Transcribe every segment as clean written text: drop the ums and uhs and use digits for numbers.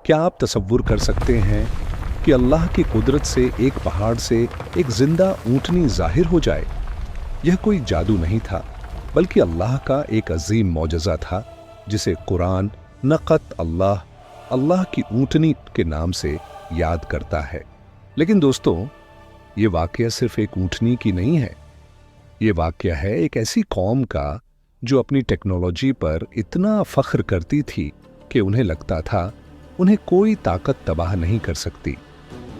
क्या आप तसव्वुर कर सकते हैं कि अल्लाह की कुदरत से एक पहाड़ से एक जिंदा ऊंटनी जाहिर हो जाए? यह कोई जादू नहीं था, बल्कि अल्लाह का एक अजीम मौजज़ा था, जिसे कुरान नक़त अल्लाह की ऊंटनी के नाम से याद करता है। लेकिन दोस्तों, ये वाक़या सिर्फ एक ऊंटनी की नहीं है। ये वाक़या है एक ऐसी कौम का जो अपनी टेक्नोलॉजी पर इतना फख्र करती थी कि उन्हें लगता था उन्हें कोई ताकत तबाह नहीं कर सकती।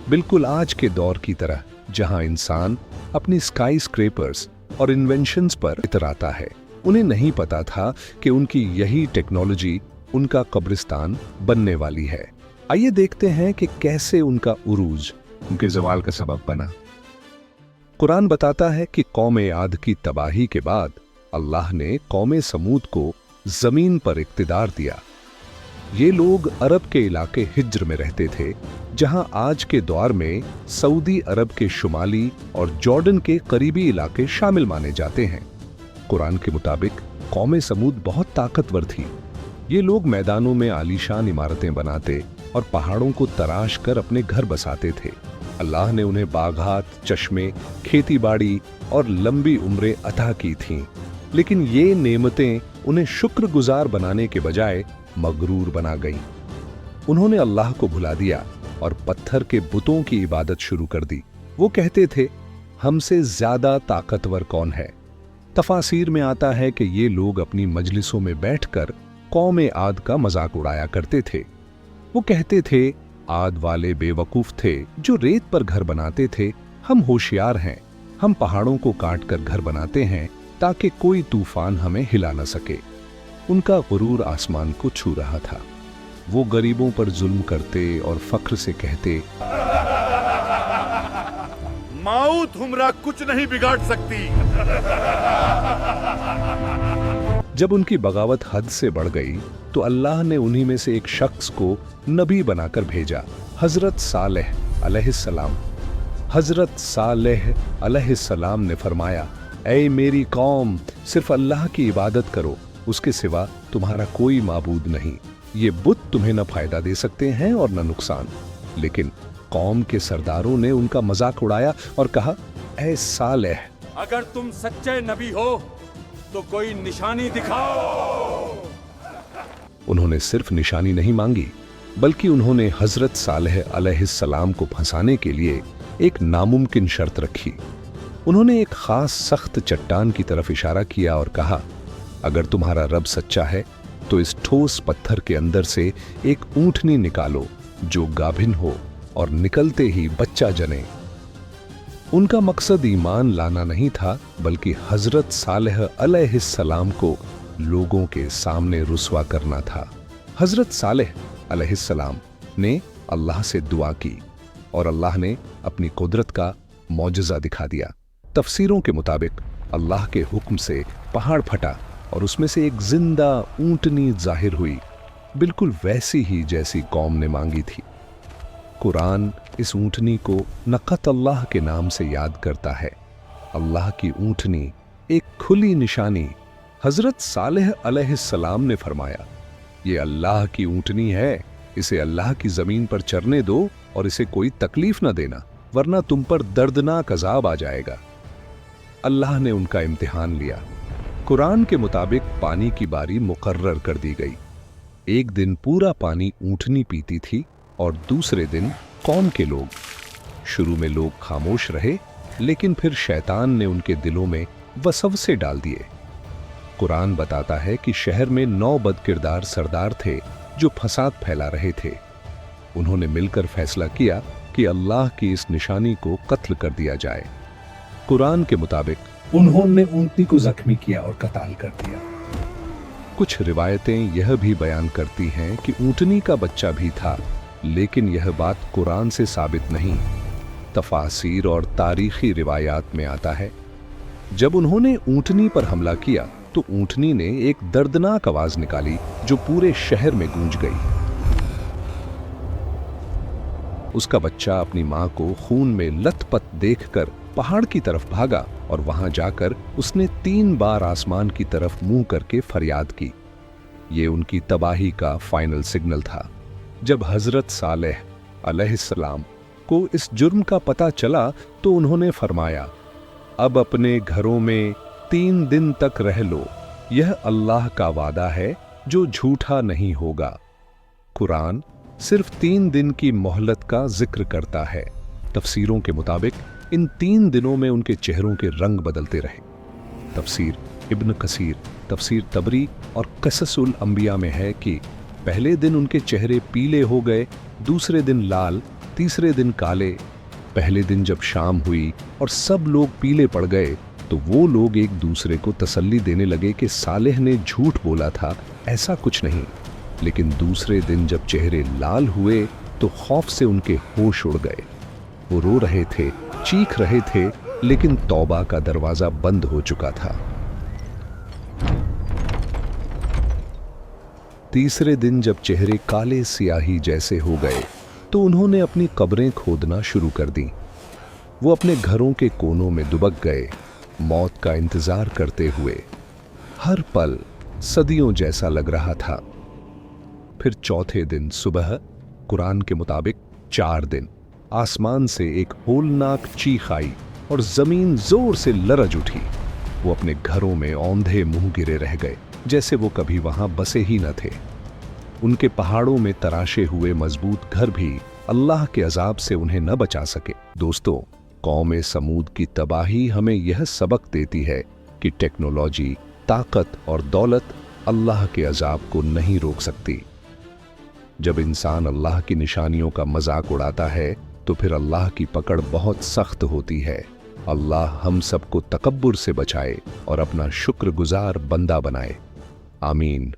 बिल्कुल आज के दौर की तरह, जहां इंसान अपनी स्काई स्क्रैपर्स और इन्वेंशंस पर इतराता है। उन्हें नहीं पता था कि उनकी यही टेक्नोलॉजी उनका कब्रिस्तान बनने वाली है। आइए देखते हैं कि कैसे उनका उरूज उनके ज़वाल का सबब बना। कुरान बताता है कि कौम आद की तबाही के बाद अल्लाह ने कौम समूद को जमीन पर इक्तिदार दिया। ये लोग अरब के इलाके हिज्र में रहते थे, जहां आज के दौर में सऊदी अरब के शुमाली और जॉर्डन के करीबी इलाके शामिल माने जाते हैं। कुरान के मुताबिक कौम समूद बहुत ताकतवर थी। ये लोग मैदानों में आलीशान इमारतें बनाते और पहाड़ों को तराश कर अपने घर बसाते थे। अल्लाह ने उन्हें बागात, चश्मे, खेती बाड़ी और लंबी उम्रें अता की थीं, लेकिन ये नेमतें उन्हें शुक्रगुजार बनाने के बजाय मगरूर बना गईं। उन्होंने अल्लाह को भुला दिया और पत्थर के बुतों की इबादत शुरू कर दी। वो कहते थे, हमसे ज्यादा ताकतवर कौन है? तफासीर में आता है कि ये लोग अपनी मजलिसों में बैठकर कौम आद का मजाक उड़ाया करते थे। वो कहते थे, आद वाले बेवकूफ थे जो रेत पर घर बनाते थे। हम होशियार हैं, हम पहाड़ों को काट कर घर बनाते हैं ताकि कोई तूफान हमें हिला न सके। उनका गुरूर आसमान को छू रहा था। वो गरीबों पर जुल्म करते और फख्र से कहते, मौत हमरा कुछ नहीं बिगाड़ सकती। जब उनकी बगावत हद से बढ़ गई तो अल्लाह ने उन्हीं में से एक शख्स को नबी बनाकर भेजा, हजरत सालेह अलैहिस्सलाम। हजरत सालेह अलैहिस्सलाम ने फरमाया, ऐ मेरी कौम, सिर्फ अल्लाह की इबादत करो, उसके सिवा तुम्हारा कोई माबूद नहीं। ये बुत तुम्हें न फायदा दे सकते हैं और न नुकसान। लेकिन कौम के सरदारों ने उनका मजाक उड़ाया और कहा, ऐ सालेह, अगर तुम सच्चे नबी हो तो कोई निशानी दिखाओ। उन्होंने सिर्फ निशानी नहीं मांगी, बल्कि उन्होंने हजरत सालेह अलैहिस्सलाम को फंसाने के लिए एक नामुमकिन शर्त रखी। उन्होंने एक खास सख्त चट्टान की तरफ इशारा किया और कहा, अगर तुम्हारा रब सच्चा है तो इस ठोस पत्थर के अंदर से एक ऊंटनी निकालो जो गाभिन हो और निकलते ही बच्चा जने। उनका मकसद ईमान लाना नहीं था, बल्कि हजरत सालेह अलैहिस्सलाम को लोगों के सामने रुस्वा करना था। हजरत सालेह अलैहिस्सलाम ने अल्लाह से दुआ की और अल्लाह ने अपनी कुदरत का मौजज़ा दिखा दिया। तफसीरों के मुताबिक अल्लाह के हुक्म से पहाड़ फटा और उसमें से एक जिंदा ऊंटनी जाहिर हुई, बिल्कुल वैसी ही जैसी कौम ने मांगी थी। कुरान इस ऊंटनी को नक़त अल्लाह के नाम से याद करता है। अल्लाह की ऊंटनी एक खुली निशानी। हजरत सालेह अलैहिस्सलाम ने फरमाया, ये अल्लाह की ऊंटनी है, इसे अल्लाह की जमीन पर चरने दो और इसे कोई तकलीफ न देना, वरना तुम पर दर्दनाक अजाब आ जाएगा। अल्लाह ने उनका इम्तिहान लिया। कुरान के मुताबिक पानी की बारी मुकर्रर कर दी गई। एक दिन पूरा पानी ऊंटनी पीती थी और दूसरे दिन कौम के लोग। शुरू में लोग खामोश रहे, लेकिन फिर शैतान ने उनके दिलों में वसवसे डाल दिए। कुरान बताता है कि शहर में 9 बदकिरदार सरदार थे जो फसाद फैला रहे थे। उन्होंने मिलकर फैसला किया कि अल्लाह की इस निशानी को कत्ल कर दिया जाए। कुरान के मुताबिक उन्होंने ऊंटनी को जख्मी किया और कत्ल कर दिया। कुछ रिवायतें यह भी बयान करती हैं कि ऊंटनी का बच्चा भी था, लेकिन यह बात कुरान से साबित नहीं। तफासीर और तारीखी रिवायात में आता है, जब उन्होंने ऊंटनी पर हमला किया तो ऊंटनी ने एक दर्दनाक आवाज निकाली जो पूरे शहर में गूंज गई। उसका बच्चा अपनी मां को खून में लथपथ देखकर पहाड़ की तरफ भागा और वहां जाकर उसने 3 बार आसमान की तरफ मुंह करके फरियाद की। ये उनकी तबाही का फाइनल सिग्नल था। जब हजरत सालेह अलैहिस्सलाम को इस जुर्म का पता चला तो उन्होंने फरमाया, अब अपने घरों में 3 दिन तक रह लो, यह अल्लाह का वादा है जो झूठा नहीं होगा। कुरान सिर्फ 3 दिन की मोहलत का जिक्र करता है। तफसीरों के मुताबिक इन 3 दिनों में उनके चेहरों के रंग बदलते रहे। तफसीर इब्न कसीर, तफसीर तबरी और कससुल अंबिया में है कि पहले दिन उनके चेहरे पीले हो गए, दूसरे दिन लाल, तीसरे दिन काले। पहले दिन जब शाम हुई और सब लोग पीले पड़ गए तो वो लोग एक दूसरे को तसल्ली देने लगे कि सालेह ने झूठ बोला था, ऐसा कुछ नहीं। लेकिन दूसरे दिन जब चेहरे लाल हुए तो खौफ से उनके होश उड़ गए। वो रो रहे थे, चीख रहे थे, लेकिन तौबा का दरवाजा बंद हो चुका था। तीसरे दिन जब चेहरे काले सियाही जैसे हो गए तो उन्होंने अपनी कब्रें खोदना शुरू कर दी। वो अपने घरों के कोनों में दुबक गए, मौत का इंतजार करते हुए। हर पल सदियों जैसा लग रहा था। फिर चौथे दिन सुबह, कुरान के मुताबिक 4 दिन, आसमान से एक होलनाक चीख आई और जमीन जोर से लरज उठी। वो अपने घरों में औंधे मुंह गिरे रह गए, जैसे वो कभी वहां बसे ही न थे। उनके पहाड़ों में तराशे हुए मजबूत घर भी अल्लाह के अजाब से उन्हें न बचा सके। दोस्तों, कौम समूद की तबाही हमें यह सबक देती है कि टेक्नोलॉजी, ताकत और दौलत अल्लाह के अजाब को नहीं रोक सकती। जब इंसान अल्लाह की निशानियों का मजाक उड़ाता है तो फिर अल्लाह की पकड़ बहुत सख्त होती है। अल्लाह हम सबको तकब्बुर से बचाए और अपना शुक्रगुजार बंदा बनाए। आमीन।